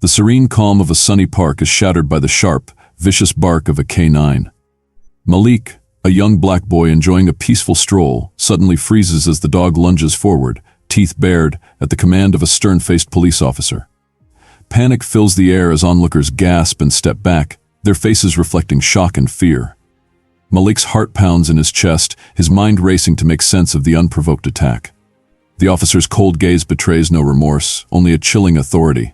The serene calm of a sunny park is shattered by the sharp, vicious bark of a canine. Malik, a young black boy enjoying a peaceful stroll, suddenly freezes as the dog lunges forward, teeth bared, at the command of a stern-faced police officer. Panic fills the air as onlookers gasp and step back, their faces reflecting shock and fear. Malik's heart pounds in his chest, his mind racing to make sense of the unprovoked attack. The officer's cold gaze betrays no remorse, only a chilling authority.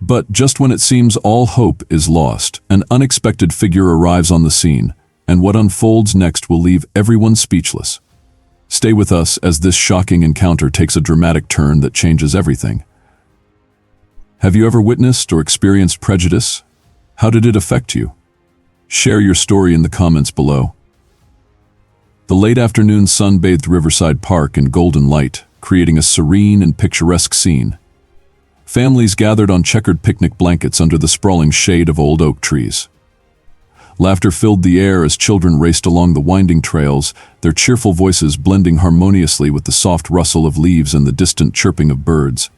But just when it seems all hope is lost, an unexpected figure arrives on the scene, and what unfolds next will leave everyone speechless. Stay with us as this shocking encounter takes a dramatic turn that changes everything. Have you ever witnessed or experienced prejudice? How did it affect you? Share your story in the comments below. The late afternoon sun bathed Riverside Park in golden light, creating a serene and picturesque scene. Families gathered on checkered picnic blankets under the sprawling shade of old oak trees. Laughter filled the air as children raced along the winding trails, their cheerful voices blending harmoniously with the soft rustle of leaves and the distant chirping of birds.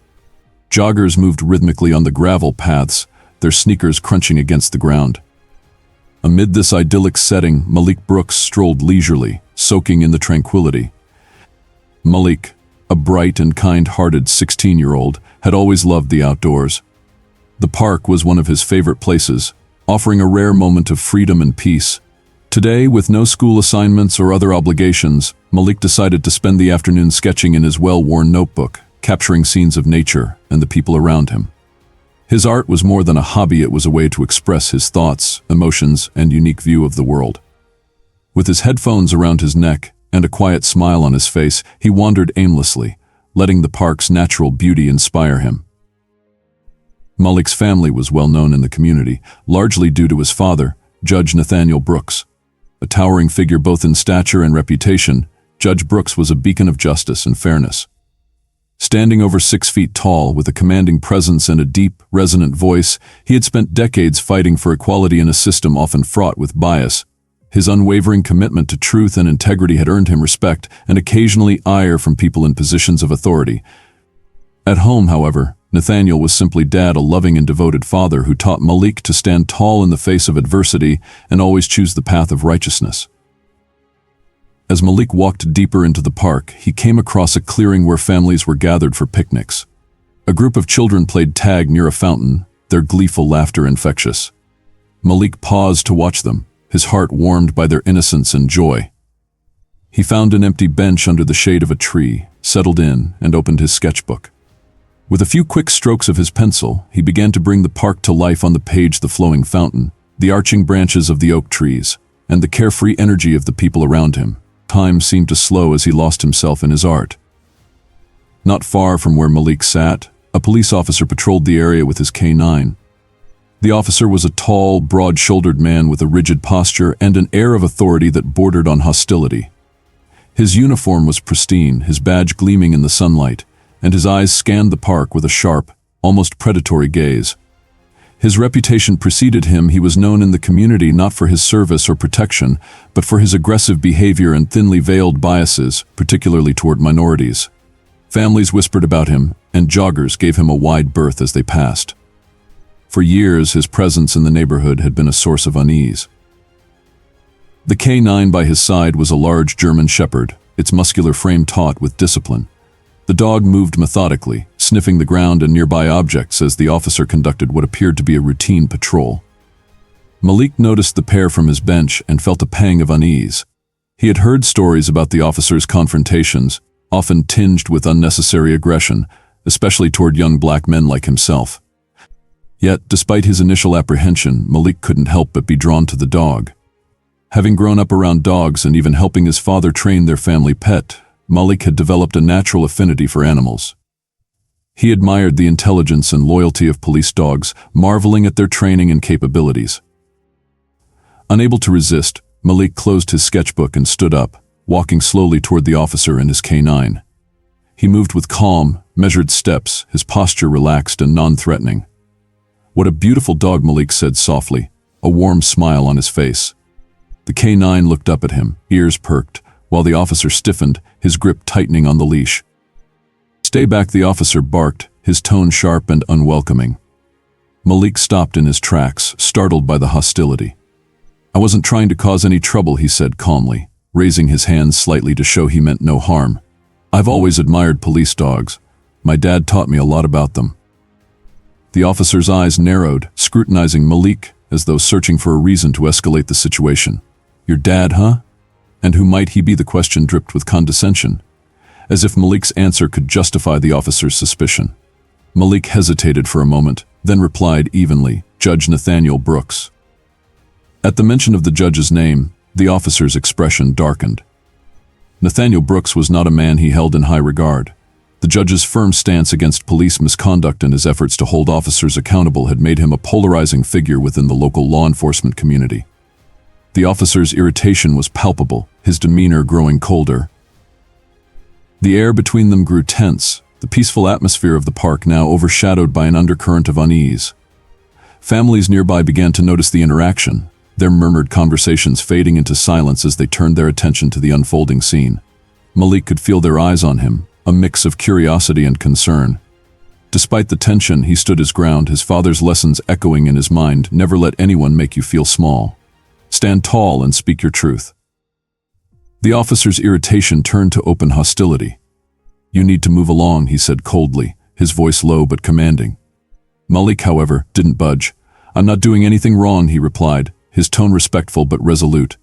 Joggers moved rhythmically on the gravel paths, their sneakers crunching against the ground. Amid this idyllic setting, Malik Brooks strolled leisurely, soaking in the tranquility. Malik, a bright and kind-hearted 16-year-old, had always loved the outdoors. The park was one of his favorite places, offering a rare moment of freedom and peace. Today, with no school assignments or other obligations, Malik decided to spend the afternoon sketching in his well-worn notebook, capturing scenes of nature and the people around him. His art was more than a hobby, it was a way to express his thoughts, emotions, and unique view of the world. With his headphones around his neck and a quiet smile on his face, he wandered aimlessly, letting the park's natural beauty inspire him. Malik's family was well known in the community, largely due to his father, Judge Nathaniel Brooks. A towering figure both in stature and reputation, Judge Brooks was a beacon of justice and fairness. Standing over 6 feet tall, with a commanding presence and a deep, resonant voice, he had spent decades fighting for equality in a system often fraught with bias. His unwavering commitment to truth and integrity had earned him respect and occasionally ire from people in positions of authority. At home, however, Nathaniel was simply Dad, a loving and devoted father who taught Malik to stand tall in the face of adversity and always choose the path of righteousness. As Malik walked deeper into the park, he came across a clearing where families were gathered for picnics. A group of children played tag near a fountain, their gleeful laughter infectious. Malik paused to watch them, his heart warmed by their innocence and joy. He found an empty bench under the shade of a tree, settled in, and opened his sketchbook. With a few quick strokes of his pencil, he began to bring the park to life. On the page, the flowing fountain, the arching branches of the oak trees, and the carefree energy of the people around him. Time seemed to slow as he lost himself in his art. Not far from where Malik sat, a police officer patrolled the area with his K9. The officer was a tall, broad-shouldered man with a rigid posture and an air of authority that bordered on hostility. His uniform was pristine, his badge gleaming in the sunlight, and his eyes scanned the park with a sharp, almost predatory gaze. His reputation preceded him. He was known in the community not for his service or protection, but for his aggressive behavior and thinly veiled biases, particularly toward minorities. Families whispered about him, and joggers gave him a wide berth as they passed. For years, his presence in the neighborhood had been a source of unease. The K9 by his side was a large German shepherd, its muscular frame taut with discipline. The dog moved methodically, sniffing the ground and nearby objects as the officer conducted what appeared to be a routine patrol. Malik noticed the pair from his bench and felt a pang of unease. He had heard stories about the officer's confrontations, often tinged with unnecessary aggression, especially toward young black men like himself. Yet, despite his initial apprehension, Malik couldn't help but be drawn to the dog. Having grown up around dogs and even helping his father train their family pet, Malik had developed a natural affinity for animals. He admired the intelligence and loyalty of police dogs, marveling at their training and capabilities. Unable to resist, Malik closed his sketchbook and stood up, walking slowly toward the officer and his K9. He moved with calm, measured steps, his posture relaxed and non-threatening. "What a beautiful dog," Malik said softly, a warm smile on his face. The K9 looked up at him, ears perked, while the officer stiffened, his grip tightening on the leash. "Stay back," the officer barked, his tone sharp and unwelcoming. Malik stopped in his tracks, startled by the hostility. "I wasn't trying to cause any trouble," he said calmly, raising his hands slightly to show he meant no harm. "I've always admired police dogs. My dad taught me a lot about them." The officer's eyes narrowed, scrutinizing Malik as though searching for a reason to escalate the situation. "Your dad, huh? And who might he be?" The question dripped with condescension, as if Malik's answer could justify the officer's suspicion. Malik hesitated for a moment, then replied evenly, "Judge Nathaniel Brooks." At the mention of the judge's name, the officer's expression darkened. Nathaniel Brooks was not a man he held in high regard. The judge's firm stance against police misconduct and his efforts to hold officers accountable had made him a polarizing figure within the local law enforcement community. The officer's irritation was palpable, his demeanor growing colder. The air between them grew tense, the peaceful atmosphere of the park now overshadowed by an undercurrent of unease. Families nearby began to notice the interaction, their murmured conversations fading into silence as they turned their attention to the unfolding scene. Malik could feel their eyes on him, a mix of curiosity and concern. Despite the tension, he stood his ground, his father's lessons echoing in his mind: never let anyone make you feel small. Stand tall and speak your truth. The officer's irritation turned to open hostility. "You need to move along," he said coldly, his voice low but commanding. Malik, however, didn't budge. "I'm not doing anything wrong," he replied, his tone respectful but resolute.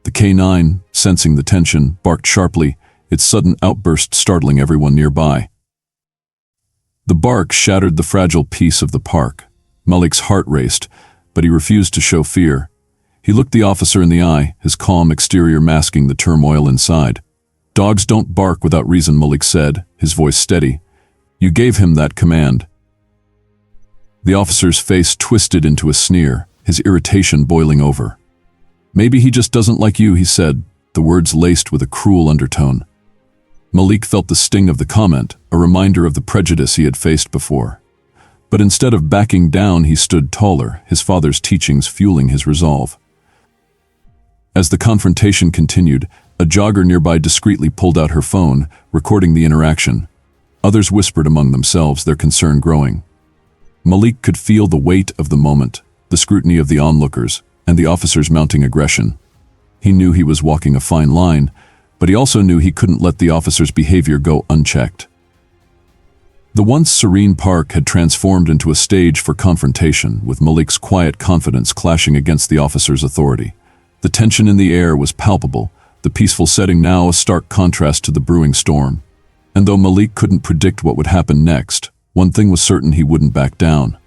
The K9, sensing the tension, barked sharply, its sudden outburst startling everyone nearby. The bark shattered the fragile peace of the park. Malik's heart raced, but he refused to show fear. He looked the officer in the eye, his calm exterior masking the turmoil inside. "Dogs don't bark without reason," Malik said, his voice steady. "You gave him that command." The officer's face twisted into a sneer, his irritation boiling over. "Maybe he just doesn't like you," he said, the words laced with a cruel undertone. Malik felt the sting of the comment, a reminder of the prejudice he had faced before. But instead of backing down, he stood taller, his father's teachings fueling his resolve. As the confrontation continued, a jogger nearby discreetly pulled out her phone, recording the interaction. Others whispered among themselves, their concern growing. Malik could feel the weight of the moment, the scrutiny of the onlookers, and the officer's mounting aggression. He knew he was walking a fine line, but he also knew he couldn't let the officer's behavior go unchecked. The once serene park had transformed into a stage for confrontation, with Malik's quiet confidence clashing against the officer's authority. The tension in the air was palpable, the peaceful setting now a stark contrast to the brewing storm. And though Malik couldn't predict what would happen next, one thing was certain: he wouldn't back down.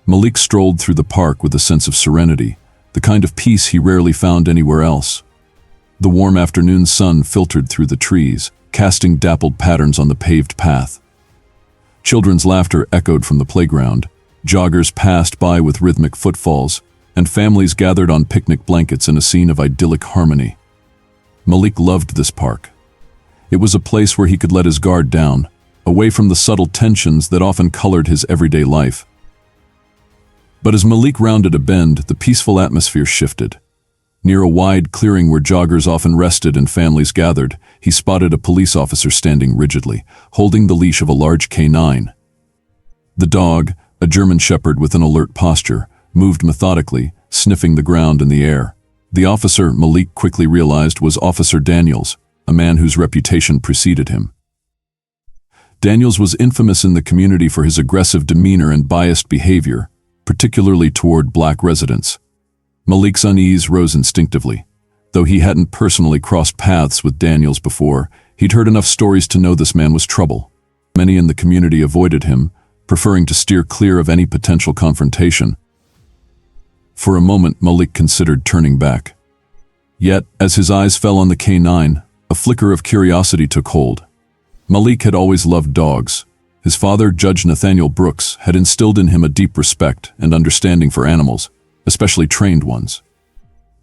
Malik strolled through the park with a sense of serenity, the kind of peace he rarely found anywhere else. The warm afternoon sun filtered through the trees, casting dappled patterns on the paved path. Children's laughter echoed from the playground, joggers passed by with rhythmic footfalls, and families gathered on picnic blankets in a scene of idyllic harmony. Malik loved this park. It was a place where he could let his guard down, away from the subtle tensions that often colored his everyday life. But as Malik rounded a bend, the peaceful atmosphere shifted. Near a wide clearing where joggers often rested and families gathered, he spotted a police officer standing rigidly, holding the leash of a large K9. The dog, a German shepherd with an alert posture, moved methodically, sniffing the ground and the air. The officer, Malik quickly realized, was Officer Daniels, a man whose reputation preceded him. Daniels was infamous in the community for his aggressive demeanor and biased behavior, particularly toward black residents. Malik's unease rose instinctively. Though he hadn't personally crossed paths with Daniels before, he'd heard enough stories to know this man was trouble. Many in the community avoided him, preferring to steer clear of any potential confrontation. For a moment, Malik considered turning back. Yet, as his eyes fell on the K9, a flicker of curiosity took hold. Malik had always loved dogs. His father, Judge Nathaniel Brooks, had instilled in him a deep respect and understanding for animals, especially trained ones.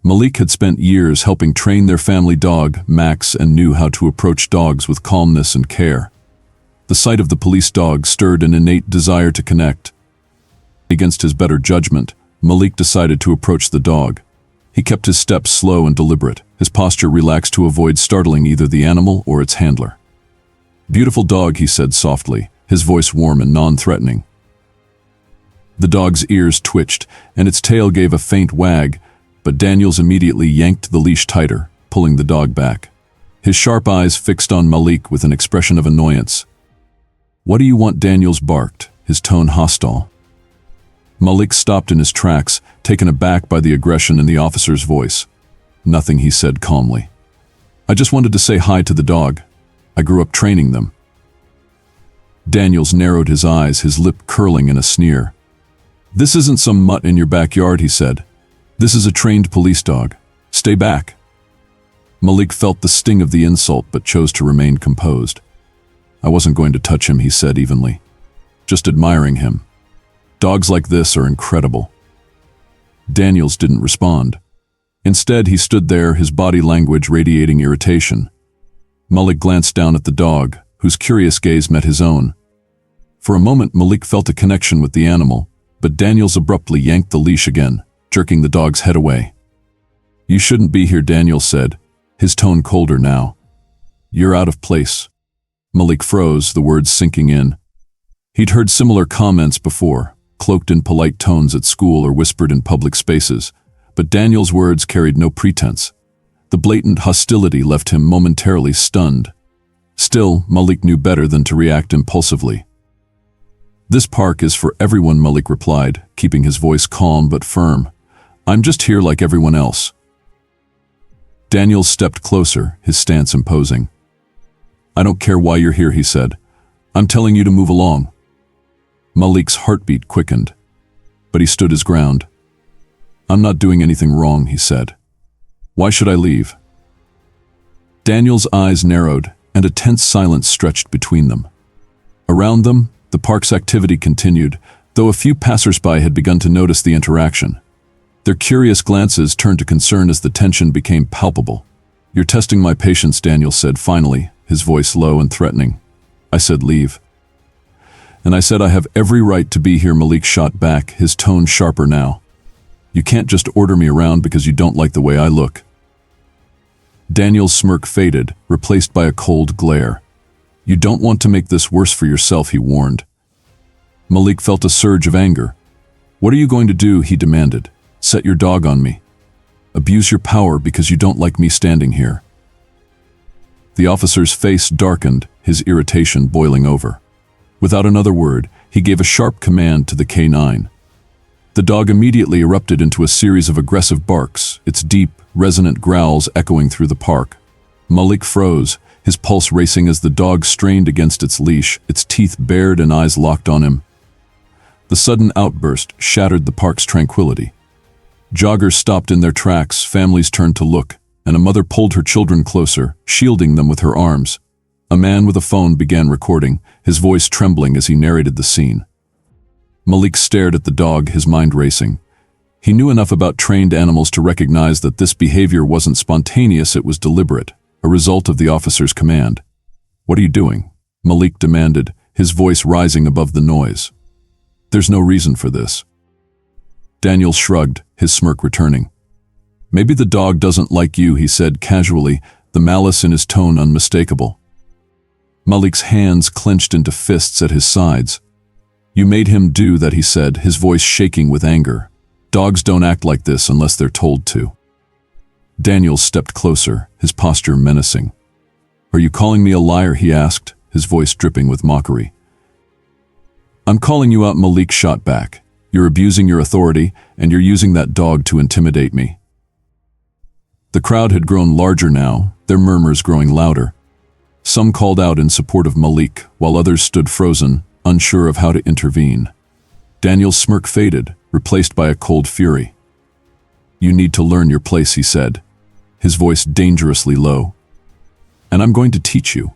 Malik had spent years helping train their family dog, Max, and knew how to approach dogs with calmness and care. The sight of the police dog stirred an innate desire to connect. Against his better judgment, Malik decided to approach the dog. He kept his steps slow and deliberate, his posture relaxed to avoid startling either the animal or its handler. "Beautiful dog," he said softly, his voice warm and non-threatening. The dog's ears twitched, and its tail gave a faint wag, but Daniels immediately yanked the leash tighter, pulling the dog back. His sharp eyes fixed on Malik with an expression of annoyance. "What do you want?" Daniels barked, his tone hostile. Malik stopped in his tracks, taken aback by the aggression in the officer's voice. "Nothing," he said calmly. "I just wanted to say hi to the dog. I grew up training them." Daniels narrowed his eyes, his lip curling in a sneer. "This isn't some mutt in your backyard," he said. "This is a trained police dog. Stay back." Malik felt the sting of the insult but chose to remain composed. "I wasn't going to touch him," he said evenly. "Just admiring him. Dogs like this are incredible." Daniels didn't respond. Instead, he stood there, his body language radiating irritation. Malik glanced down at the dog, whose curious gaze met his own. For a moment, Malik felt a connection with the animal, but Daniels abruptly yanked the leash again, jerking the dog's head away. "You shouldn't be here," Daniels said, his tone colder now. "You're out of place." Malik froze, the words sinking in. He'd heard similar comments before, cloaked in polite tones at school or whispered in public spaces, but Daniels' words carried no pretense. The blatant hostility left him momentarily stunned. Still, Malik knew better than to react impulsively. "This park is for everyone," Malik replied, keeping his voice calm but firm. "I'm just here like everyone else." Daniels stepped closer, his stance imposing. "I don't care why you're here," he said. "I'm telling you to move along." Malik's heartbeat quickened, but he stood his ground. "I'm not doing anything wrong," he said. "Why should I leave?" Daniels' eyes narrowed, and a tense silence stretched between them. Around them, the park's activity continued, though a few passers-by had begun to notice the interaction. Their curious glances turned to concern as the tension became palpable. "You're testing my patience," Daniels said finally, his voice low and threatening. "I said leave." "And I said I have every right to be here," Malik shot back, his tone sharper now. "You can't just order me around because you don't like the way I look." Daniels' smirk faded, replaced by a cold glare. "You don't want to make this worse for yourself," he warned. Malik felt a surge of anger. "What are you going to do?" he demanded. "Set your dog on me? Abuse your power because you don't like me standing here?" The officer's face darkened, his irritation boiling over. Without another word, he gave a sharp command to the K9. The dog immediately erupted into a series of aggressive barks, its deep, resonant growls echoing through the park. Malik froze, his pulse racing as the dog strained against its leash, its teeth bared and eyes locked on him. The sudden outburst shattered the park's tranquility. Joggers stopped in their tracks, families turned to look, and a mother pulled her children closer, shielding them with her arms. A man with a phone began recording, his voice trembling as he narrated the scene. Malik stared at the dog, his mind racing. He knew enough about trained animals to recognize that this behavior wasn't spontaneous, it was deliberate, a result of the officer's command. "What are you doing?" Malik demanded, his voice rising above the noise. "There's no reason for this." Daniels shrugged, his smirk returning. "Maybe the dog doesn't like you," he said casually, the malice in his tone unmistakable. Malik's hands clenched into fists at his sides. "You made him do that," he said, his voice shaking with anger. "Dogs don't act like this unless they're told to." Daniels stepped closer, his posture menacing. "Are you calling me a liar?" he asked, his voice dripping with mockery. "I'm calling you out," Malik shot back. "You're abusing your authority, and you're using that dog to intimidate me." The crowd had grown larger now, their murmurs growing louder. Some called out in support of Malik, while others stood frozen, unsure of how to intervene. Daniel's smirk faded, replaced by a cold fury. "You need to learn your place," he said, his voice dangerously low. "And I'm going to teach you."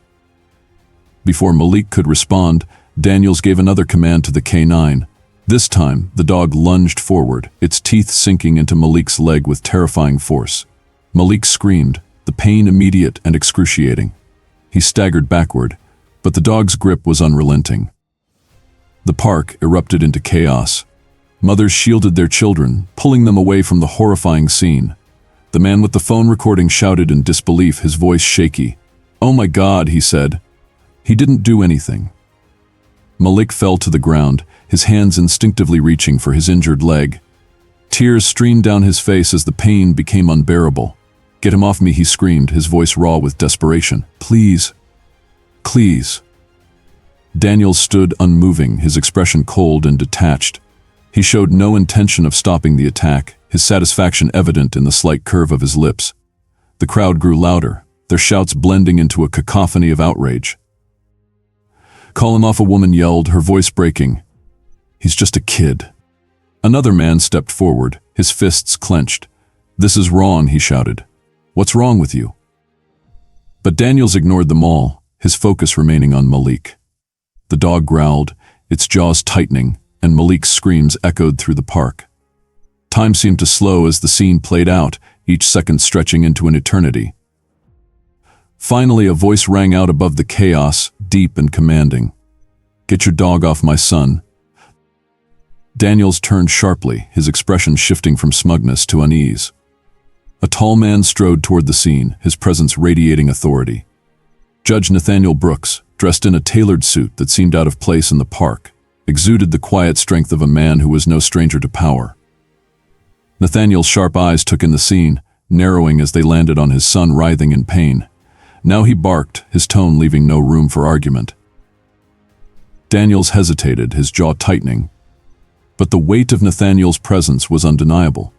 Before Malik could respond, Daniels gave another command to the K9. This time, the dog lunged forward, its teeth sinking into Malik's leg with terrifying force. Malik screamed, the pain immediate and excruciating. He staggered backward, but the dog's grip was unrelenting. The park erupted into chaos. Mothers shielded their children, pulling them away from the horrifying scene. The man with the phone recording shouted in disbelief, his voice shaky. "Oh my God," he said. "He didn't do anything." Malik fell to the ground, his hands instinctively reaching for his injured leg. Tears streamed down his face as the pain became unbearable. "Get him off me," he screamed, his voice raw with desperation. "Please. Please." Daniel stood unmoving, his expression cold and detached. He showed no intention of stopping the attack, his satisfaction evident in the slight curve of his lips. The crowd grew louder, their shouts blending into a cacophony of outrage. "Call him off," a woman yelled, her voice breaking. "He's just a kid." Another man stepped forward, his fists clenched. "This is wrong," he shouted. "What's wrong with you?" But Daniels ignored them all, his focus remaining on Malik. The dog growled, its jaws tightening, and Malik's screams echoed through the park. Time seemed to slow as the scene played out, each second stretching into an eternity. Finally, a voice rang out above the chaos, deep and commanding. "Get your dog off my son." Daniels turned sharply, his expression shifting from smugness to unease. A tall man strode toward the scene, his presence radiating authority. Judge Nathaniel Brooks, dressed in a tailored suit that seemed out of place in the park, exuded the quiet strength of a man who was no stranger to power. Nathaniel's sharp eyes took in the scene, narrowing as they landed on his son writhing in pain. Now he barked, his tone leaving no room for argument. Daniels hesitated, his jaw tightening. But the weight of Nathaniel's presence was undeniable.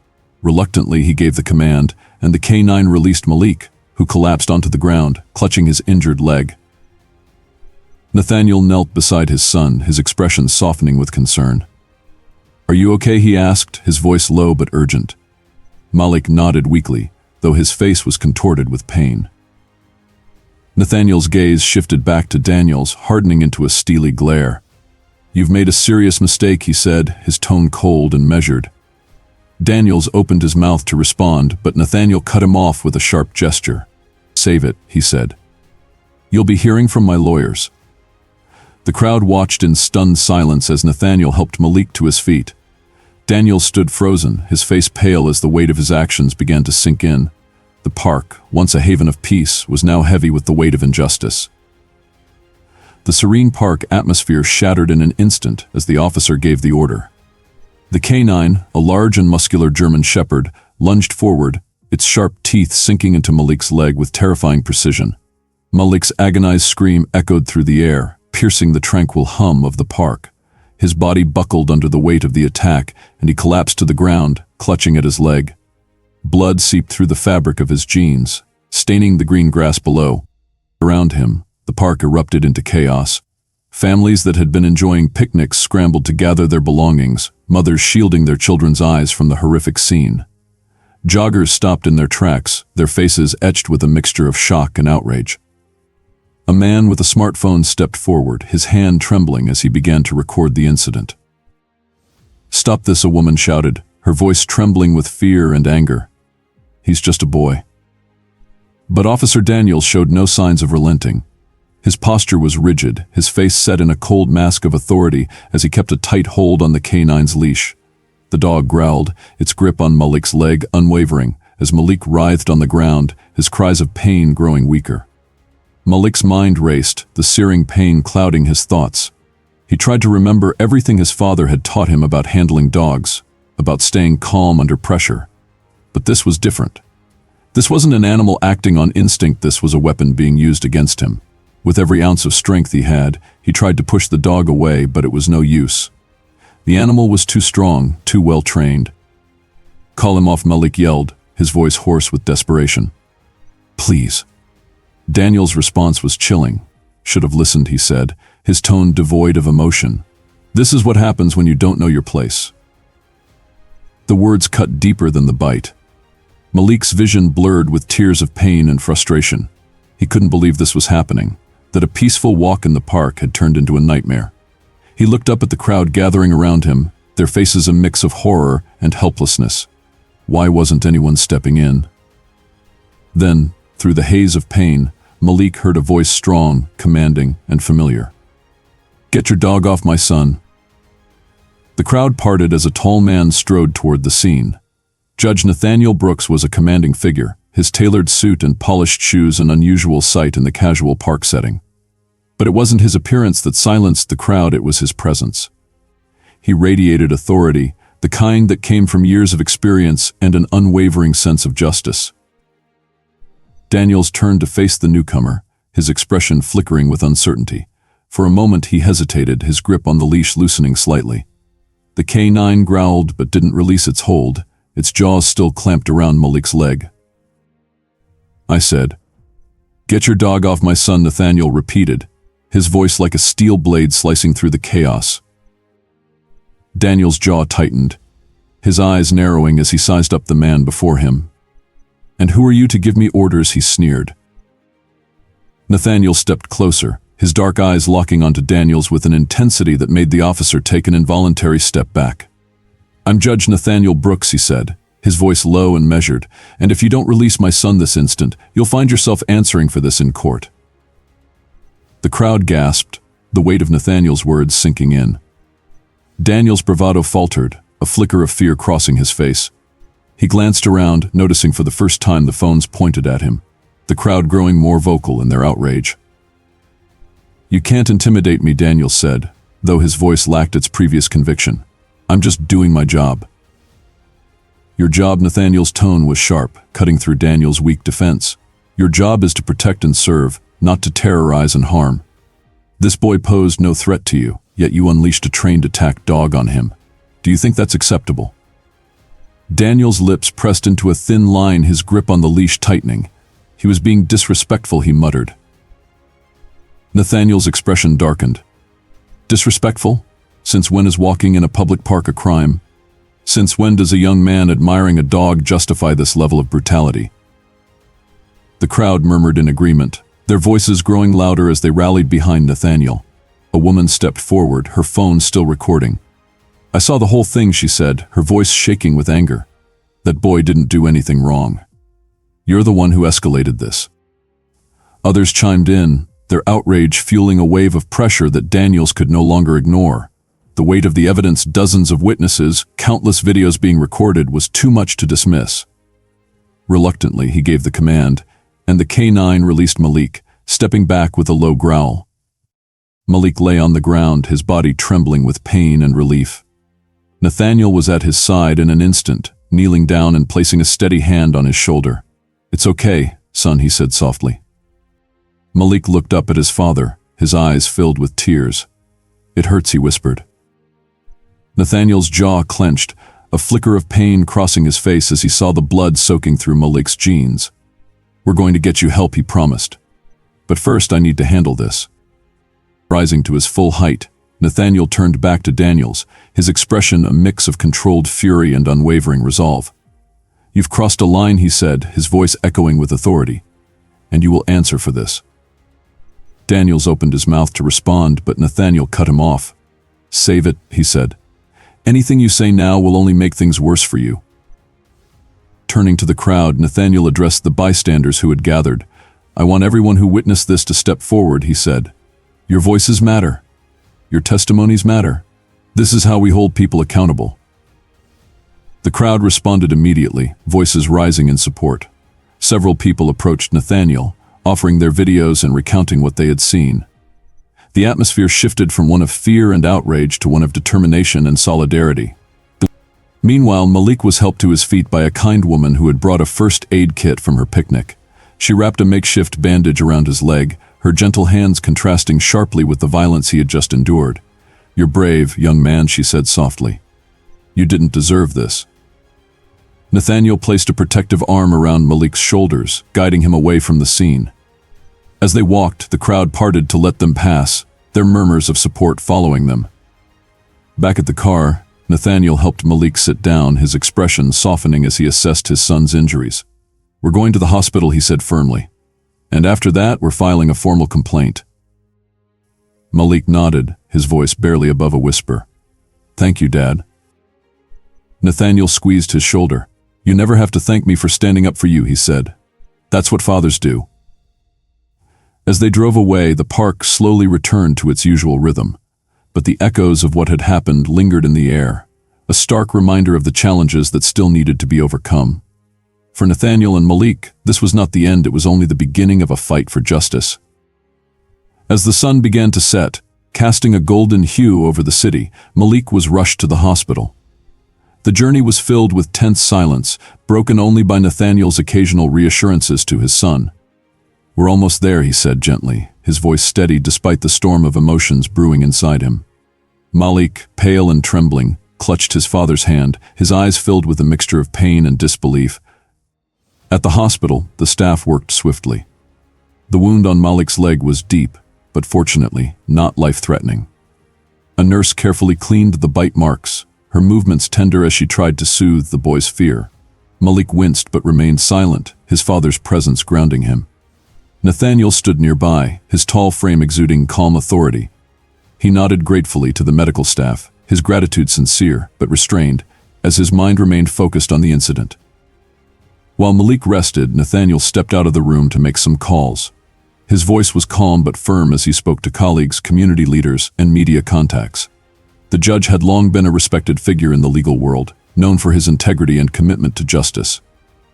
Reluctantly, he gave the command, and the K9 released Malik, who collapsed onto the ground, clutching his injured leg. Nathaniel knelt beside his son, his expression softening with concern. "Are you okay?" he asked, his voice low but urgent. Malik nodded weakly, though his face was contorted with pain. Nathaniel's gaze shifted back to Daniel's, hardening into a steely glare. "You've made a serious mistake," he said, his tone cold and measured. Daniels opened his mouth to respond, but Nathaniel cut him off with a sharp gesture. "Save it," he said. "You'll be hearing from my lawyers." The crowd watched in stunned silence as Nathaniel helped Malik to his feet. Daniel stood frozen, his face pale as the weight of his actions began to sink in. The park, once a haven of peace, was now heavy with the weight of injustice. The serene park atmosphere shattered in an instant as the officer gave the order. The K9, a large and muscular German shepherd, lunged forward, its sharp teeth sinking into Malik's leg with terrifying precision. Malik's agonized scream echoed through the air, piercing the tranquil hum of the park. His body buckled under the weight of the attack, and he collapsed to the ground, clutching at his leg. Blood seeped through the fabric of his jeans, staining the green grass below. Around him, the park erupted into chaos. Families that had been enjoying picnics scrambled to gather their belongings, mothers shielding their children's eyes from the horrific scene. Joggers stopped in their tracks, their faces etched with a mixture of shock and outrage. A man with a smartphone stepped forward, his hand trembling as he began to record the incident. "Stop this," a woman shouted, her voice trembling with fear and anger. "He's just a boy." But Officer Daniels showed no signs of relenting. His posture was rigid, his face set in a cold mask of authority as he kept a tight hold on the K9's leash. The dog growled, its grip on Malik's leg unwavering, as Malik writhed on the ground, his cries of pain growing weaker. Malik's mind raced, the searing pain clouding his thoughts. He tried to remember everything his father had taught him about handling dogs, about staying calm under pressure. But this was different. This wasn't an animal acting on instinct, this was a weapon being used against him. With every ounce of strength he had, he tried to push the dog away, but it was no use. The animal was too strong, too well trained. "Call him off," Malik yelled, his voice hoarse with desperation. "Please." Daniel's response was chilling. "Should have listened," he said, his tone devoid of emotion. "This is what happens when you don't know your place." The words cut deeper than the bite. Malik's vision blurred with tears of pain and frustration. He couldn't believe this was happening, that a peaceful walk in the park had turned into a nightmare. He looked up at the crowd gathering around him, their faces a mix of horror and helplessness. Why wasn't anyone stepping in? Then, through the haze of pain, Malik heard a voice strong, commanding, and familiar. "Get your dog off my son." The crowd parted as a tall man strode toward the scene. Judge Nathaniel Brooks was a commanding figure, his tailored suit and polished shoes an unusual sight in the casual park setting. But it wasn't his appearance that silenced the crowd, it was his presence. He radiated authority, the kind that came from years of experience and an unwavering sense of justice. Daniels turned to face the newcomer, his expression flickering with uncertainty. For a moment he hesitated, his grip on the leash loosening slightly. The canine growled but didn't release its hold, its jaws still clamped around Malik's leg. I said, "Get your dog off my son," Nathaniel repeated, his voice like a steel blade slicing through the chaos. Daniel's jaw tightened, his eyes narrowing as he sized up the man before him. "And who are you to give me orders?" he sneered. Nathaniel stepped closer, his dark eyes locking onto Daniel's with an intensity that made the officer take an involuntary step back. "I'm Judge Nathaniel Brooks," he said, his voice low and measured, "and if you don't release my son this instant, you'll find yourself answering for this in court." The crowd gasped, the weight of Nathaniel's words sinking in. Daniel's bravado faltered, a flicker of fear crossing his face. He glanced around, noticing for the first time the phones pointed at him, the crowd growing more vocal in their outrage. "You can't intimidate me," Daniel said, though his voice lacked its previous conviction. "I'm just doing my job." "Your job," Nathaniel's tone was sharp, cutting through Daniel's weak defense. "Your job is to protect and serve, not to terrorize and harm. This boy posed no threat to you, yet you unleashed a trained attack dog on him. Do you think that's acceptable?" Daniel's lips pressed into a thin line, his grip on the leash tightening. "He was being disrespectful," he muttered. Nathaniel's expression darkened. "Disrespectful? Since when is walking in a public park a crime? Since when does a young man admiring a dog justify this level of brutality?" The crowd murmured in agreement, their voices growing louder as they rallied behind Nathaniel. A woman stepped forward, her phone still recording. "I saw the whole thing," she said, her voice shaking with anger. "That boy didn't do anything wrong. You're the one who escalated this." Others chimed in, their outrage fueling a wave of pressure that Daniels could no longer ignore. The weight of the evidence, dozens of witnesses, countless videos being recorded, was too much to dismiss. Reluctantly, he gave the command, and the K9 released Malik, stepping back with a low growl. Malik lay on the ground, his body trembling with pain and relief. Nathaniel was at his side in an instant, kneeling down and placing a steady hand on his shoulder. "It's okay, son," he said softly. Malik looked up at his father, his eyes filled with tears. "It hurts," he whispered. Nathaniel's jaw clenched, a flicker of pain crossing his face as he saw the blood soaking through Malik's jeans. "We're going to get you help," he promised. "But first I need to handle this." Rising to his full height, Nathaniel turned back to Daniels, his expression a mix of controlled fury and unwavering resolve. "You've crossed a line," he said, his voice echoing with authority, "and you will answer for this." Daniels opened his mouth to respond, but Nathaniel cut him off. "Save it," he said. "Anything you say now will only make things worse for you." Turning to the crowd, Nathaniel addressed the bystanders who had gathered. "I want everyone who witnessed this to step forward," he said. "Your voices matter. Your testimonies matter. This is how we hold people accountable." The crowd responded immediately, voices rising in support. Several people approached Nathaniel, offering their videos and recounting what they had seen. The atmosphere shifted from one of fear and outrage to one of determination and solidarity. Meanwhile, Malik was helped to his feet by a kind woman who had brought a first aid kit from her picnic. She wrapped a makeshift bandage around his leg, her gentle hands contrasting sharply with the violence he had just endured. "You're brave, young man," she said softly. "You didn't deserve this." Nathaniel placed a protective arm around Malik's shoulders, guiding him away from the scene. As they walked, the crowd parted to let them pass, their murmurs of support following them. Back at the car, Nathaniel helped Malik sit down, his expression softening as he assessed his son's injuries. "We're going to the hospital," he said firmly. "And after that, we're filing a formal complaint." Malik nodded, his voice barely above a whisper. "Thank you, Dad." Nathaniel squeezed his shoulder. "You never have to thank me for standing up for you," he said. "That's what fathers do." As they drove away, the park slowly returned to its usual rhythm, but the echoes of what had happened lingered in the air, a stark reminder of the challenges that still needed to be overcome. For Nathaniel and Malik, this was not the end, it was only the beginning of a fight for justice. As the sun began to set, Casting a golden hue over the city, Malik was rushed to the hospital. The journey was filled with tense silence, broken only by Nathaniel's occasional reassurances to his son. "We're almost there," he said gently, his voice steady despite the storm of emotions brewing inside him. Malik, pale and trembling, clutched his father's hand, his eyes filled with a mixture of pain and disbelief. At the hospital, the staff worked swiftly. The wound on Malik's leg was deep, but fortunately, not life-threatening. A nurse carefully cleaned the bite marks, her movements tender as she tried to soothe the boy's fear. Malik winced but remained silent, his father's presence grounding him. Nathaniel stood nearby, his tall frame exuding calm authority. He nodded gratefully to the medical staff, his gratitude sincere but restrained, as his mind remained focused on the incident. While Malik rested, Nathaniel stepped out of the room to make some calls. His voice was calm but firm as he spoke to colleagues, community leaders, and media contacts. The judge had long been a respected figure in the legal world, known for his integrity and commitment to justice.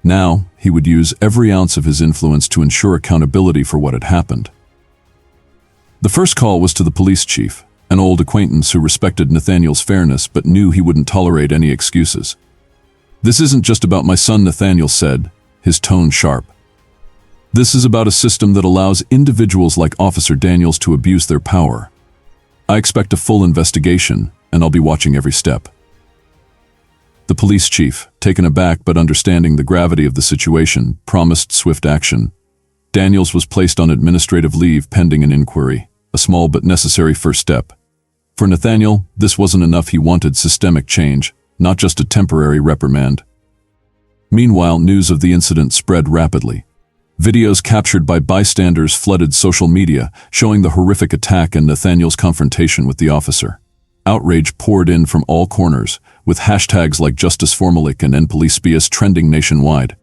Now, he would use every ounce of his influence to ensure accountability for what had happened. The first call was to the police chief, an old acquaintance who respected Nathaniel's fairness but knew he wouldn't tolerate any excuses. "This isn't just about my son," Nathaniel said, his tone sharp. "This is about a system that allows individuals like Officer Daniels to abuse their power. I expect a full investigation, and I'll be watching every step." The police chief, taken aback but understanding the gravity of the situation, promised swift action. Daniels was placed on administrative leave pending an inquiry, a small but necessary first step. For Nathaniel, this wasn't enough. He wanted systemic change, not just a temporary reprimand. Meanwhile, news of the incident spread rapidly. Videos captured by bystanders flooded social media, showing the horrific attack and Nathaniel's confrontation with the officer. Outrage poured in from all corners, with hashtags like Justice for Malik and End Police BS trending nationwide.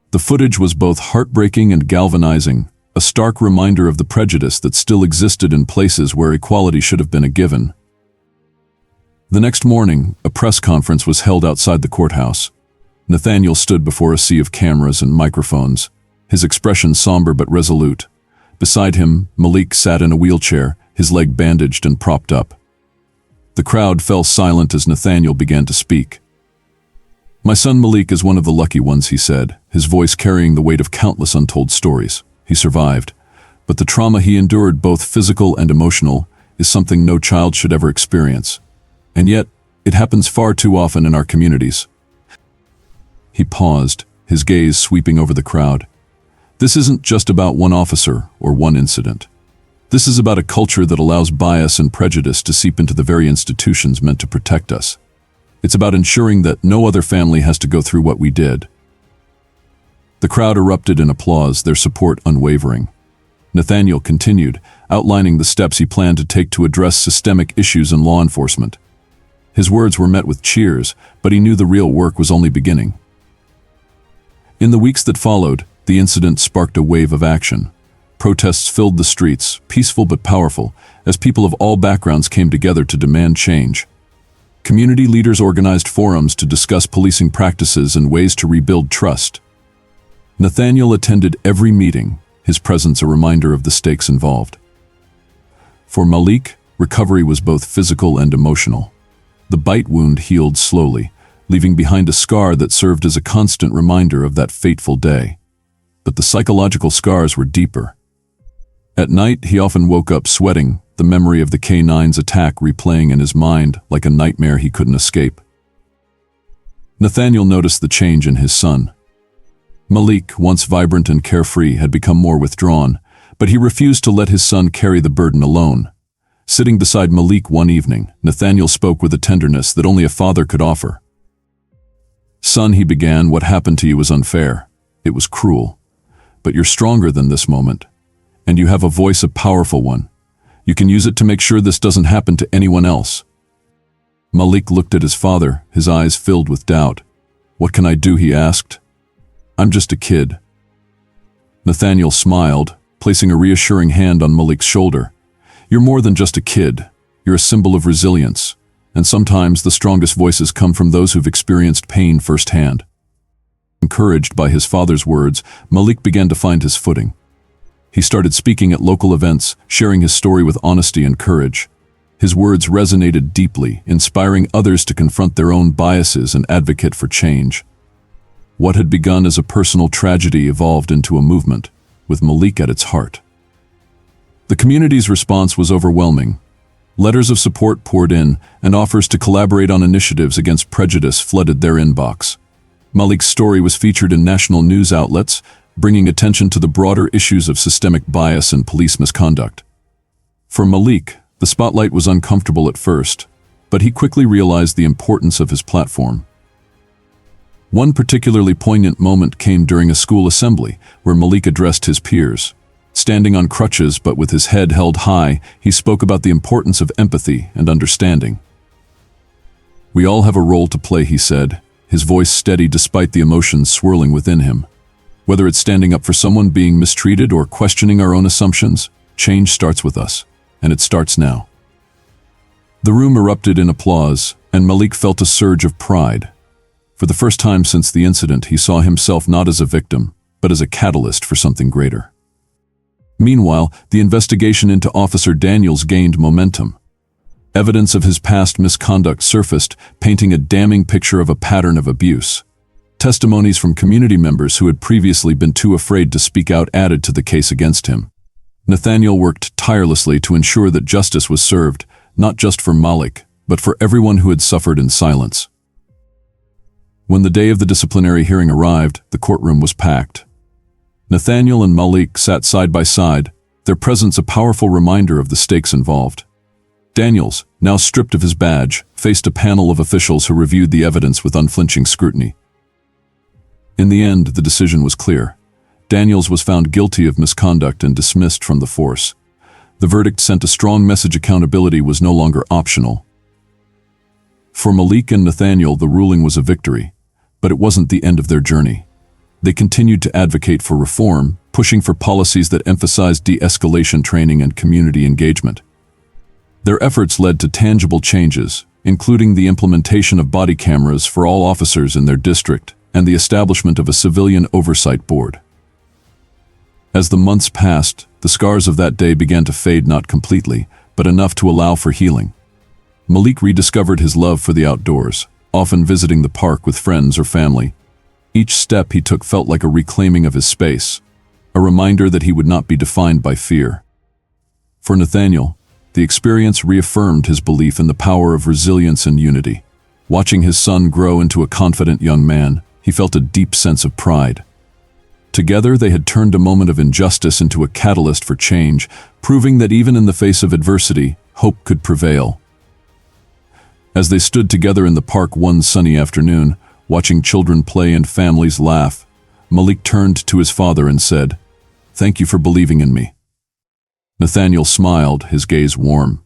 The footage was both heartbreaking and galvanizing, a stark reminder of the prejudice that still existed in places where equality should have been a given. The next morning, a press conference was held outside the courthouse. Nathaniel stood before a sea of cameras and microphones, his expression somber but resolute. Beside him, Malik sat in a wheelchair, his leg bandaged and propped up. The crowd fell silent as Nathaniel began to speak. "My son Malik is one of the lucky ones," he said, his voice carrying the weight of countless untold stories. "He survived, but the trauma he endured, both physical and emotional, is something no child should ever experience. And yet, it happens far too often in our communities." He paused, his gaze sweeping over the crowd. "This isn't just about one officer or one incident. This is about a culture that allows bias and prejudice to seep into the very institutions meant to protect us. It's about ensuring that no other family has to go through what we did." The crowd erupted in applause, their support unwavering. Nathaniel continued, outlining the steps he planned to take to address systemic issues in law enforcement. His words were met with cheers, but he knew the real work was only beginning. In the weeks that followed, the incident sparked a wave of action. Protests filled the streets, peaceful but powerful, as people of all backgrounds came together to demand change. Community leaders organized forums to discuss policing practices and ways to rebuild trust. Nathaniel attended every meeting, his presence a reminder of the stakes involved. For Malik, recovery was both physical and emotional. The bite wound healed slowly, leaving behind a scar that served as a constant reminder of that fateful day. But the psychological scars were deeper. At night, he often woke up sweating, the memory of the K-9's attack replaying in his mind like a nightmare he couldn't escape. Nathaniel noticed the change in his son. Malik, once vibrant and carefree, had become more withdrawn, but he refused to let his son carry the burden alone. Sitting beside Malik one evening, Nathaniel spoke with a tenderness that only a father could offer. "Son," he began, "what happened to you was unfair. It was cruel. But you're stronger than this moment. And you have a voice, a powerful one. You can use it to make sure this doesn't happen to anyone else." Malik looked at his father, his eyes filled with doubt. "What can I do?" he asked. "I'm just a kid." Nathaniel smiled, placing a reassuring hand on Malik's shoulder. "You're more than just a kid. You're a symbol of resilience. And sometimes the strongest voices come from those who've experienced pain firsthand." Encouraged by his father's words, Malik began to find his footing. He started speaking at local events, sharing his story with honesty and courage. His words resonated deeply, inspiring others to confront their own biases and advocate for change. What had begun as a personal tragedy evolved into a movement, with Malik at its heart. The community's response was overwhelming. Letters of support poured in, and offers to collaborate on initiatives against prejudice flooded their inbox. Malik's story was featured in national news outlets, bringing attention to the broader issues of systemic bias and police misconduct. For Malik, the spotlight was uncomfortable at first, but he quickly realized the importance of his platform. One particularly poignant moment came during a school assembly, where Malik addressed his peers. Standing on crutches but with his head held high, he spoke about the importance of empathy and understanding. "We all have a role to play," he said, his voice steady despite the emotions swirling within him. "Whether it's standing up for someone being mistreated or questioning our own assumptions, change starts with us, and it starts now." The room erupted in applause, and Malik felt a surge of pride. For the first time since the incident, he saw himself not as a victim, but as a catalyst for something greater. Meanwhile, the investigation into Officer Daniels gained momentum. Evidence of his past misconduct surfaced, painting a damning picture of a pattern of abuse. Testimonies from community members who had previously been too afraid to speak out added to the case against him. Nathaniel worked tirelessly to ensure that justice was served, not just for Malik, but for everyone who had suffered in silence. When the day of the disciplinary hearing arrived, the courtroom was packed. Nathaniel and Malik sat side by side, their presence a powerful reminder of the stakes involved. Daniels, now stripped of his badge, faced a panel of officials who reviewed the evidence with unflinching scrutiny. In the end, the decision was clear. Daniels was found guilty of misconduct and dismissed from the force. The verdict sent a strong message: accountability was no longer optional. For Malik and Nathaniel, the ruling was a victory, but it wasn't the end of their journey. They continued to advocate for reform, pushing for policies that emphasized de-escalation training and community engagement. Their efforts led to tangible changes, including the implementation of body cameras for all officers in their district and the establishment of a civilian oversight board. As the months passed, the scars of that day began to fade, not completely, but enough to allow for healing. Malik rediscovered his love for the outdoors, often visiting the park with friends or family. Each step he took felt like a reclaiming of his space, a reminder that he would not be defined by fear. For Nathaniel, the experience reaffirmed his belief in the power of resilience and unity. Watching his son grow into a confident young man, he felt a deep sense of pride. Together, they had turned a moment of injustice into a catalyst for change, proving that even in the face of adversity, hope could prevail. As they stood together in the park one sunny afternoon, watching children play and families laugh, Malik turned to his father and said, "Thank you for believing in me." Nathaniel smiled, his gaze warm.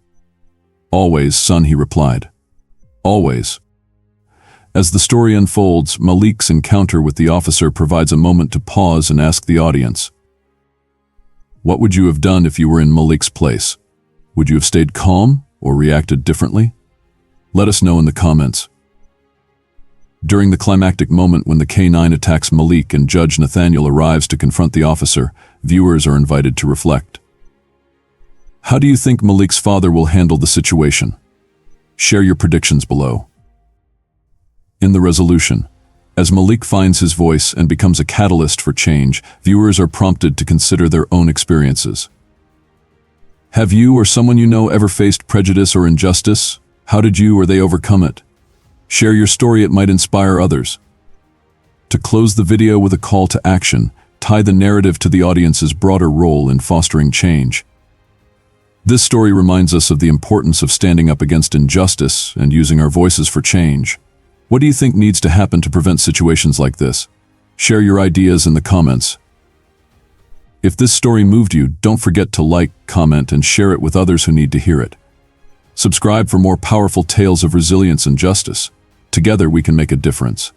"Always, son," he replied. "Always." As the story unfolds, Malik's encounter with the officer provides a moment to pause and ask the audience, what would you have done if you were in Malik's place? Would you have stayed calm or reacted differently? Let us know in the comments. During the climactic moment when the K-9 attacks Malik and Judge Nathaniel arrives to confront the officer, viewers are invited to reflect. How do you think Malik's father will handle the situation? Share your predictions below. In the resolution, as Malik finds his voice and becomes a catalyst for change, viewers are prompted to consider their own experiences. Have you or someone you know ever faced prejudice or injustice? How did you or they overcome it? Share your story, it might inspire others. To close the video with a call to action, tie the narrative to the audience's broader role in fostering change. This story reminds us of the importance of standing up against injustice and using our voices for change. What do you think needs to happen to prevent situations like this? Share your ideas in the comments. If this story moved you, don't forget to like, comment, and share it with others who need to hear it. Subscribe for more powerful tales of resilience and justice. Together we can make a difference.